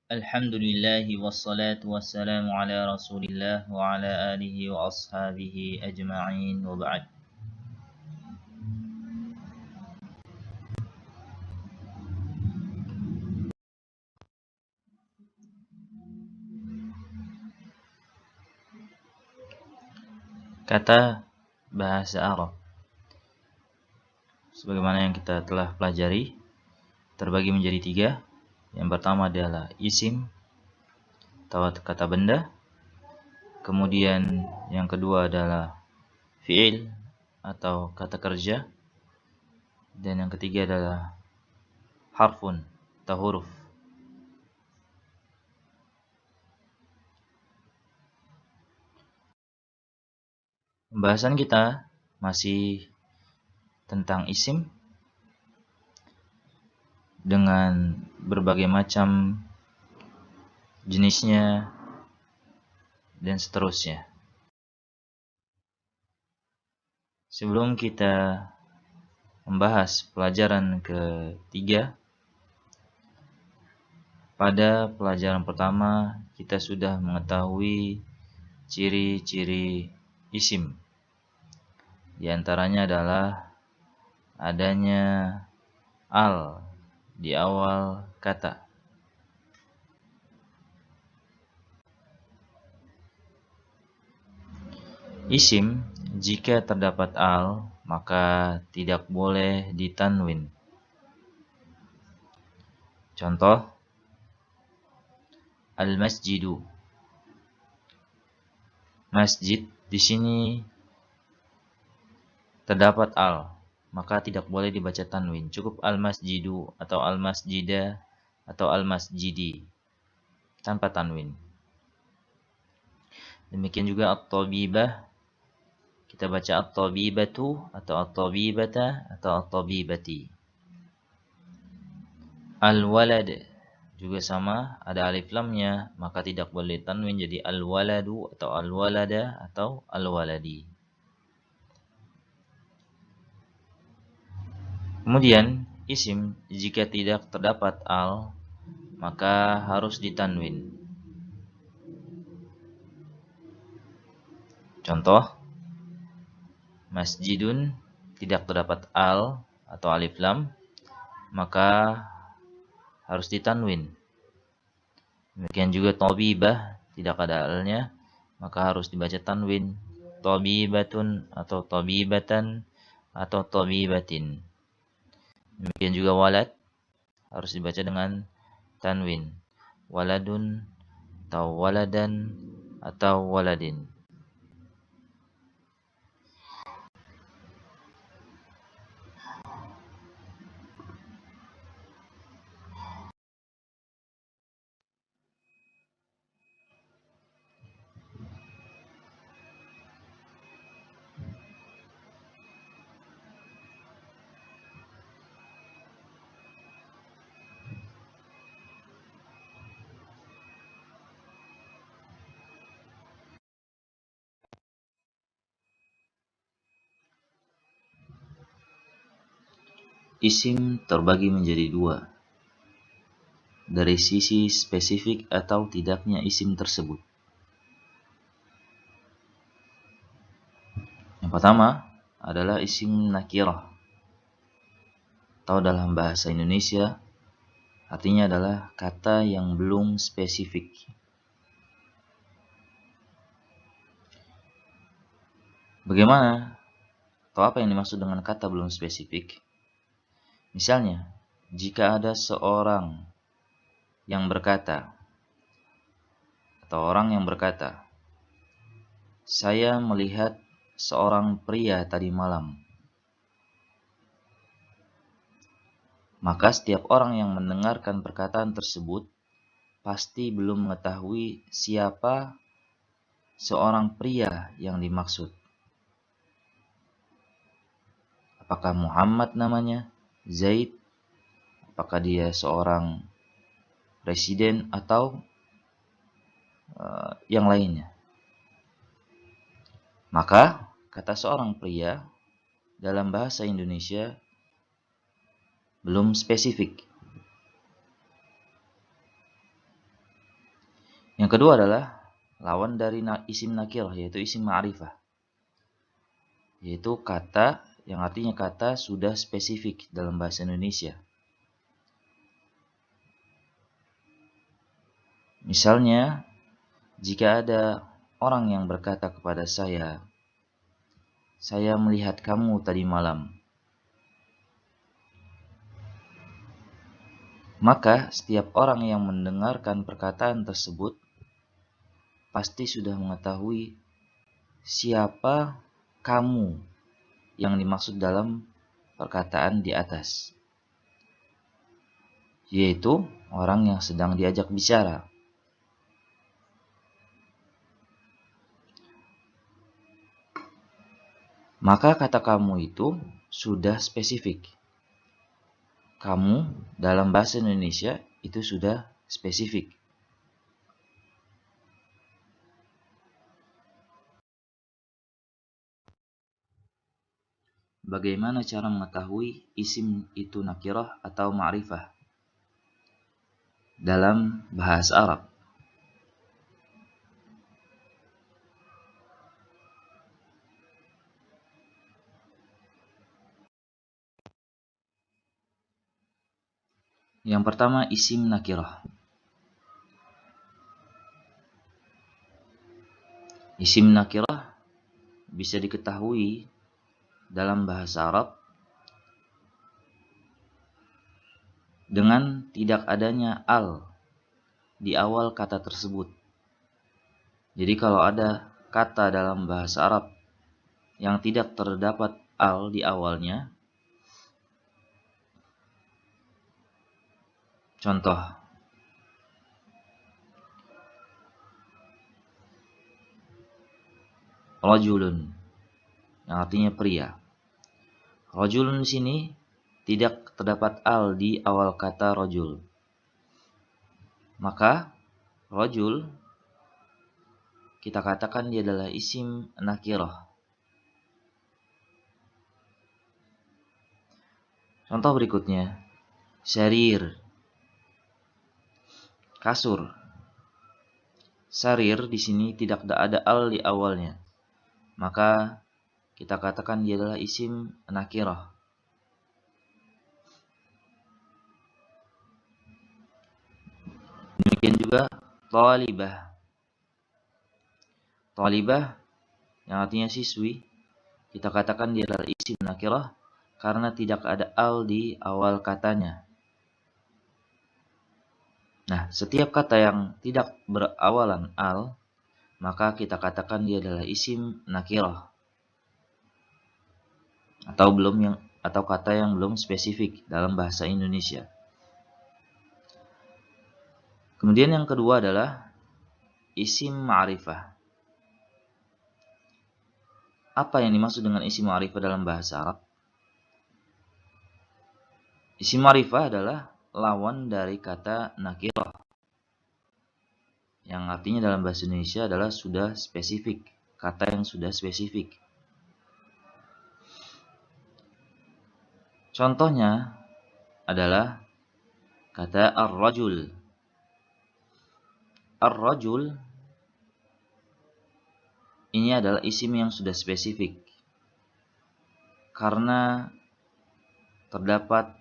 Alhamdulillahi wassalatu wassalamu ala rasulillah wa ala alihi wa ashabihi ajma'in wa ba'd. Kata bahasa Arab sebagaimana yang kita telah pelajari terbagi menjadi tiga. Yang pertama adalah isim atau kata benda. Kemudian yang kedua adalah fi'il atau kata kerja. Dan yang ketiga adalah harfun atau huruf. Pembahasan kita masih tentang isim dengan berbagai macam jenisnya dan seterusnya. Sebelum kita membahas pelajaran ketiga, pada pelajaran pertama kita sudah mengetahui ciri-ciri isim. Di antaranya adalah adanya al di awal kata. Isim jika terdapat al maka tidak boleh ditanwin. Contoh, al-masjidu. Masjid di sini terdapat al, maka tidak boleh dibaca tanwin. Cukup al-masjidu atau al-masjida atau al-masjidi tanpa tanwin. Demikian juga at-tabibah, kita baca at-tabibatu atau at-tabibata atau at-tabibati. Al-walad juga sama, ada alif lamnya, maka tidak boleh tanwin jadi al-waladu atau al-walada atau al-waladi. Kemudian isim jika tidak terdapat al maka harus ditanwin. Contoh, masjidun tidak terdapat al atau alif lam maka harus ditanwin. Demikian juga tabibah tidak ada alnya maka harus dibaca tanwin. Tabibatun atau tabibatan atau tabibatin. Demikian juga walad harus dibaca dengan tanwin. Waladun atau waladan atau waladin. Isim terbagi menjadi dua, dari sisi spesifik atau tidaknya isim tersebut. Yang pertama adalah isim nakirah, atau dalam bahasa Indonesia artinya adalah kata yang belum spesifik. Bagaimana atau apa yang dimaksud dengan kata belum spesifik? Misalnya, jika ada seorang yang berkata atau orang yang berkata, saya melihat seorang pria tadi malam. Maka setiap orang yang mendengarkan perkataan tersebut pasti belum mengetahui siapa seorang pria yang dimaksud. Apakah Muhammad namanya? Zaid? Apakah dia seorang presiden atau yang lainnya? Maka kata seorang pria dalam bahasa Indonesia belum spesifik. Yang kedua adalah lawan dari isim nakirah, yaitu isim ma'rifah. Yaitu kata yang artinya kata sudah spesifik dalam bahasa Indonesia. Misalnya, jika ada orang yang berkata kepada saya melihat kamu tadi malam. Maka setiap orang yang mendengarkan perkataan tersebut pasti sudah mengetahui siapa kamu yang dimaksud dalam perkataan di atas, yaitu orang yang sedang diajak bicara. Maka kata kamu itu sudah spesifik. Kamu dalam bahasa Indonesia itu sudah spesifik. Bagaimana cara mengetahui isim itu nakirah atau ma'rifah dalam bahasa Arab? Yang pertama, isim nakirah. Isim nakirah bisa diketahui dalam bahasa Arab dengan tidak adanya al di awal kata tersebut. Jadi kalau ada kata dalam bahasa Arab yang tidak terdapat al di awalnya, contoh, rajulun, yang artinya pria. Rajulun di sini tidak terdapat al di awal kata rajul. Maka rajul kita katakan dia adalah isim nakirah. Contoh berikutnya, sarir, kasur. Sarir di sini tidak ada al di awalnya. Maka kita katakan dia adalah isim nakirah. Demikian juga talibah. Talibah yang artinya siswi, kita katakan dia adalah isim nakirah karena tidak ada al di awal katanya. Nah, setiap kata yang tidak berawalan al, maka kita katakan dia adalah isim nakirah. Atau kata yang belum spesifik dalam bahasa Indonesia. Kemudian yang kedua adalah isim ma'rifah. Apa yang dimaksud dengan isim ma'rifah dalam bahasa Arab? Isim ma'rifah adalah lawan dari kata nakirah, yang artinya dalam bahasa Indonesia adalah sudah spesifik, kata yang sudah spesifik. Contohnya adalah kata ar-rajul. Ar-rajul ini adalah isim yang sudah spesifik karena terdapat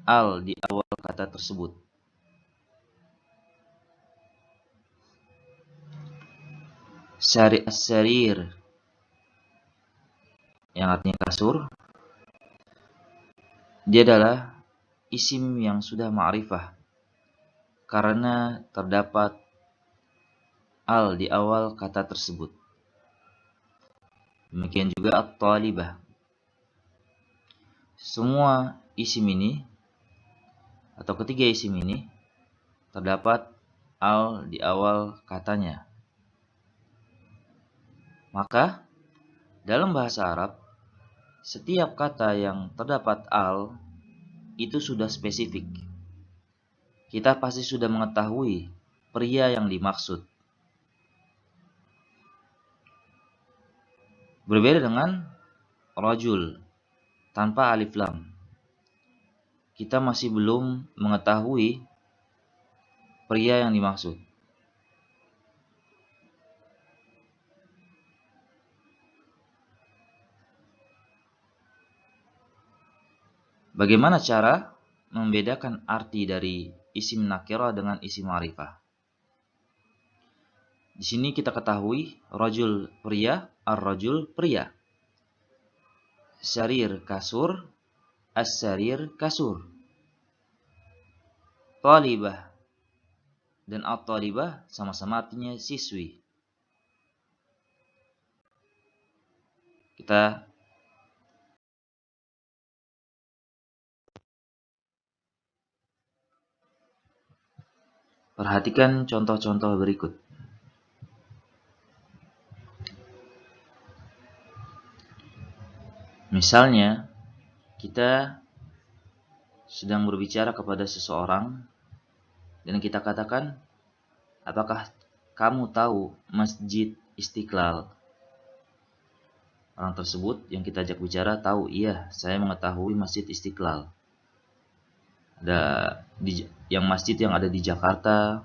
al di awal kata tersebut. As-sarir yang artinya kasur, dia adalah isim yang sudah ma'rifah karena terdapat al di awal kata tersebut. Demikian juga at-talibah. Semua isim ini atau ketiga isim ini terdapat al di awal katanya. Maka dalam bahasa Arab, setiap kata yang terdapat al itu sudah spesifik. Kita pasti sudah mengetahui pria yang dimaksud. Berbeda dengan rajul tanpa alif lam. Kita masih belum mengetahui pria yang dimaksud. Bagaimana cara membedakan arti dari isim nakirah dengan isim ma'rifah? Di sini kita ketahui rajul pria, ar-rajul pria. Sarir kasur, as-sarir kasur. Talibah dan at-talibah sama-sama artinya siswi. Kita perhatikan contoh-contoh berikut. Misalnya, kita sedang berbicara kepada seseorang dan kita katakan, apakah kamu tahu Masjid Istiqlal? Orang tersebut yang kita ajak bicara tahu, iya, saya mengetahui Masjid Istiqlal. Yang masjid yang ada di Jakarta,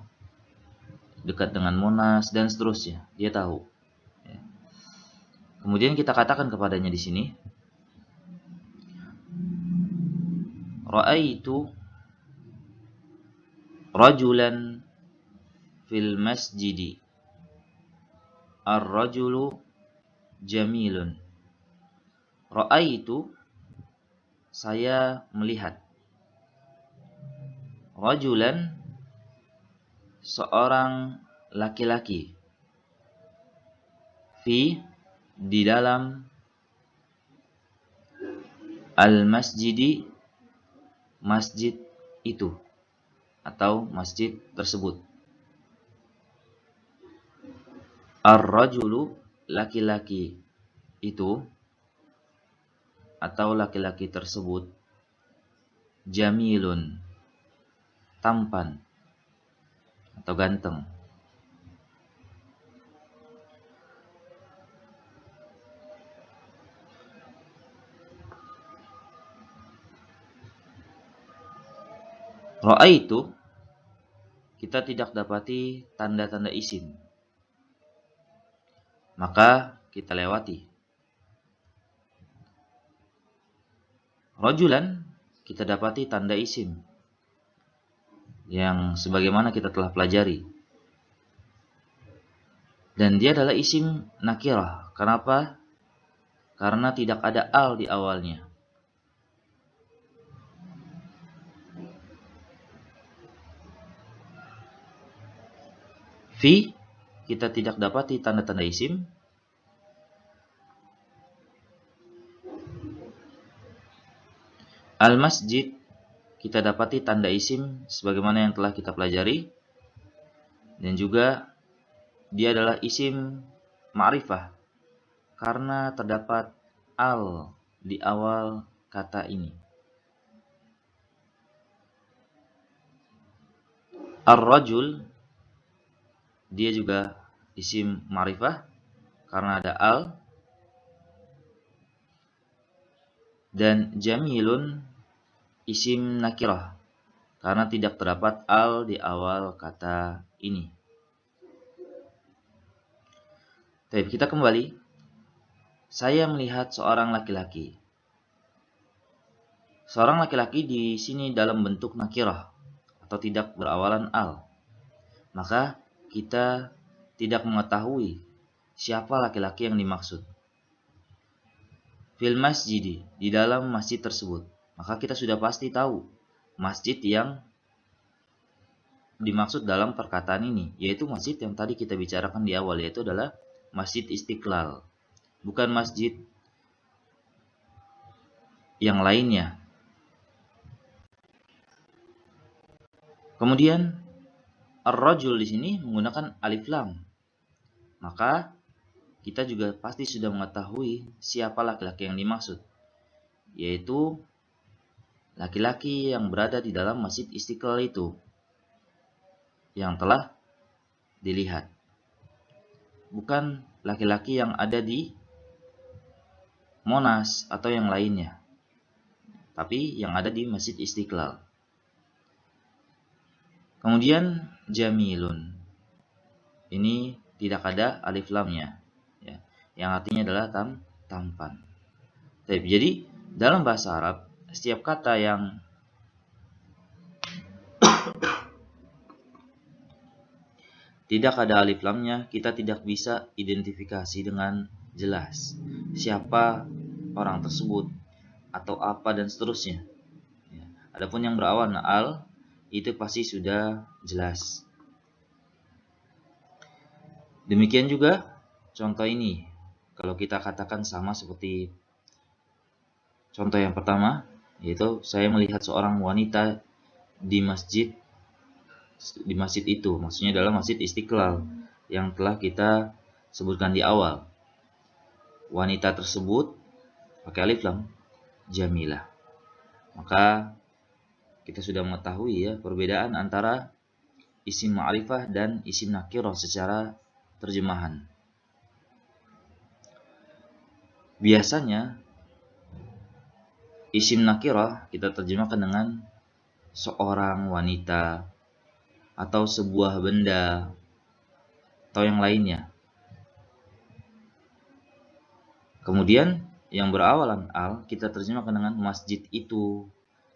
dekat dengan Monas dan seterusnya, dia tahu. Kemudian kita katakan kepadanya di sini, ra'aitu rajulan fil masjidi. Ar-rajulu jamilun. Ra'aitu, saya melihat. Rajulan, seorang laki-laki. Fi, di dalam. Al-masjidi, masjid itu atau masjid tersebut. Ar-rajulu, laki-laki itu atau laki-laki tersebut. Jamilun, tampan atau ganteng. Ra'aitu, kita tidak dapati tanda-tanda isim, maka kita lewati. Rajulan, kita dapati tanda isim yang sebagaimana kita telah pelajari. Dan dia adalah isim nakirah. Kenapa? Karena tidak ada al di awalnya. Fi, kita tidak dapati tanda-tanda isim. Al-masjid, kita dapati tanda isim sebagaimana yang telah kita pelajari. Dan juga dia adalah isim ma'rifah karena terdapat al di awal kata ini. Ar-rajul, dia juga isim ma'rifah karena ada al. Dan jamilun, isim nakirah karena tidak terdapat al di awal kata ini. Baik, kita kembali. Saya melihat seorang laki-laki. Seorang laki-laki di sini dalam bentuk nakirah atau tidak berawalan al. Maka kita tidak mengetahui siapa laki-laki yang dimaksud. Fil masjidi, di dalam masjid tersebut. Maka kita sudah pasti tahu masjid yang dimaksud dalam perkataan ini, yaitu masjid yang tadi kita bicarakan di awal, yaitu adalah Masjid Istiqlal. Bukan masjid yang lainnya. Kemudian ar-rajul di sini menggunakan alif lam. Maka kita juga pasti sudah mengetahui siapa laki-laki yang dimaksud, yaitu laki-laki yang berada di dalam Masjid Istiqlal itu yang telah dilihat. Bukan laki-laki yang ada di Monas atau yang lainnya, tapi yang ada di Masjid Istiqlal. Kemudian jamilun, ini tidak ada alif lamnya, ya, yang artinya adalah tampan. Jadi dalam bahasa Arab setiap kata yang tidak ada alif lamnya, kita tidak bisa identifikasi dengan jelas siapa orang tersebut atau apa dan seterusnya. Adapun yang berawal al itu pasti sudah jelas. Demikian juga contoh ini, kalau kita katakan sama seperti contoh yang pertama, yaitu saya melihat seorang wanita di masjid itu, maksudnya adalah Masjid Istiqlal yang telah kita sebutkan di awal. Wanita tersebut pakai alif lam, jamilah. Maka kita sudah mengetahui ya perbedaan antara isim ma'rifah dan isim nakirah secara terjemahan. Biasanya isim nakirah kita terjemahkan dengan seorang wanita atau sebuah benda atau yang lainnya. Kemudian yang berawalan al kita terjemahkan dengan masjid itu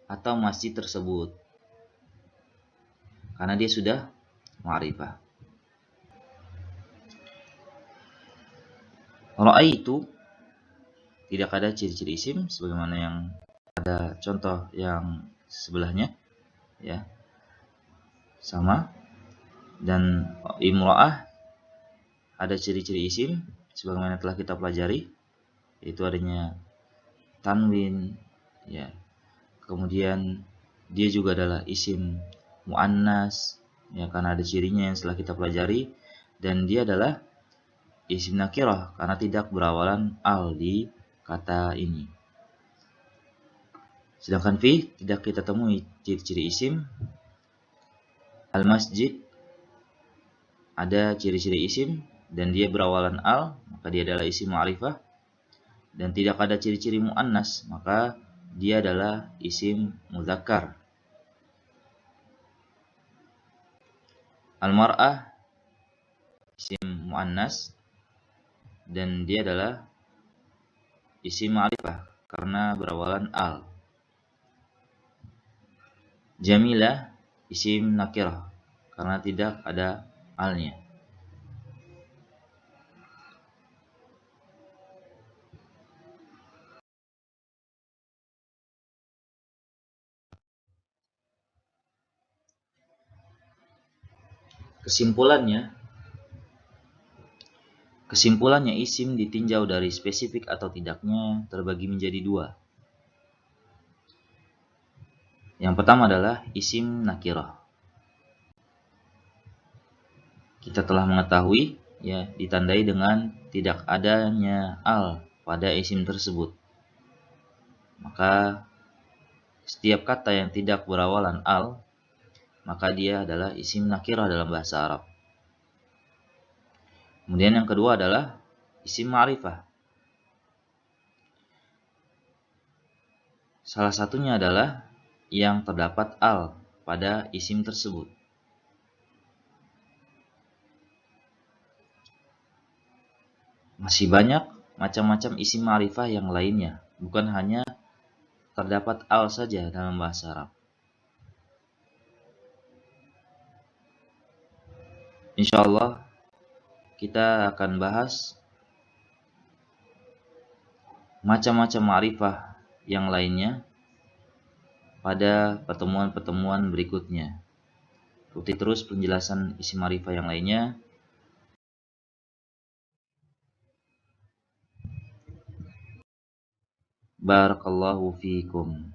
atau masjid tersebut, karena dia sudah ma'rifah. Ra'aitu tidak ada ciri-ciri isim sebagaimana yang ada contoh yang sebelahnya ya. Sama. Dan imra'ah ada ciri-ciri isim sebagaimana telah kita pelajari, yaitu adanya tanwin ya. Kemudian dia juga adalah isim muannas ya, karena ada cirinya yang setelah kita pelajari, dan dia adalah isim nakirah karena tidak berawalan al di kata ini. Sedangkan fi tidak kita temui ciri-ciri isim. Al-masjid ada ciri-ciri isim dan dia berawalan al, maka dia adalah isim ma'rifah. Dan tidak ada ciri-ciri muannas, maka dia adalah isim mudzakkar. Al-mar'ah isim muannas dan dia adalah isim ma'rifah karena berawalan al. Jamilah isim nakirah karena tidak ada alnya. Kesimpulannya isim ditinjau dari spesifik atau tidaknya terbagi menjadi dua. Yang pertama adalah isim nakirah. Kita telah mengetahui ya, ditandai dengan tidak adanya al pada isim tersebut. Maka setiap kata yang tidak berawalan al, maka dia adalah isim nakirah dalam bahasa Arab. Kemudian yang kedua adalah isim ma'rifah. Salah satunya adalah yang terdapat al pada isim tersebut. Masih banyak macam-macam isim ma'rifah yang lainnya, bukan hanya terdapat al saja dalam bahasa Arab. Insyaallah kita akan bahas macam-macam ma'rifah yang lainnya pada pertemuan-pertemuan berikutnya. Ikuti terus penjelasan isim ma'rifah yang lainnya. Barakallahu fiikum.